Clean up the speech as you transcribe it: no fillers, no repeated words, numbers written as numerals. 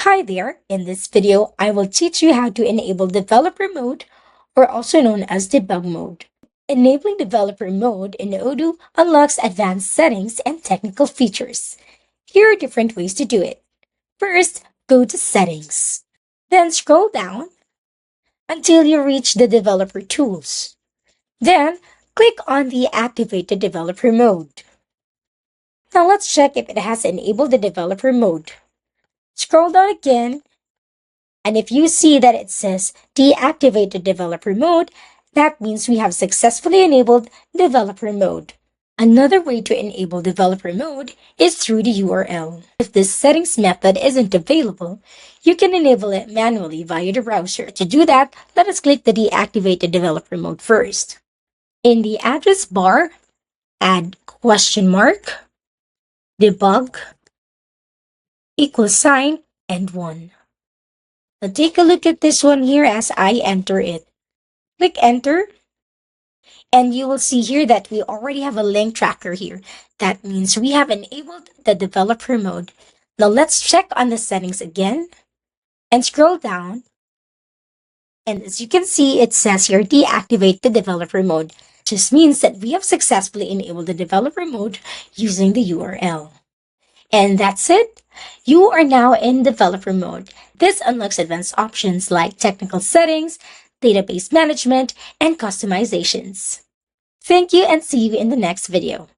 Hi there! In this video, I will teach you how to enable developer mode, or also known as debug mode. Enabling developer mode in Odoo unlocks advanced settings and technical features. Here are different ways to do it. First, go to Settings. Then scroll down until you reach the Developer Tools. Then, click on the Activate the Developer Mode. Now let's check if it has enabled the developer mode. Scroll down again, and if you see that it says Deactivate the Developer Mode, that means we have successfully enabled Developer Mode. Another way to enable Developer Mode is through the URL. If this settings method isn't available, you can enable it manually via the browser. To do that, let us click the Deactivate the Developer Mode first. In the address bar, add $debug and 1. Now take a look at this one here as I enter it. Click enter, and you will see here that we already have a link tracker here. That means we have enabled the developer mode. Now let's check on the settings again and scroll down. And as you can see, it says here deactivate the developer mode. This means that we have successfully enabled the developer mode using the URL. And that's it. You are now in developer mode. This unlocks advanced options like technical settings, database management, and customizations. Thank you and see you in the next video.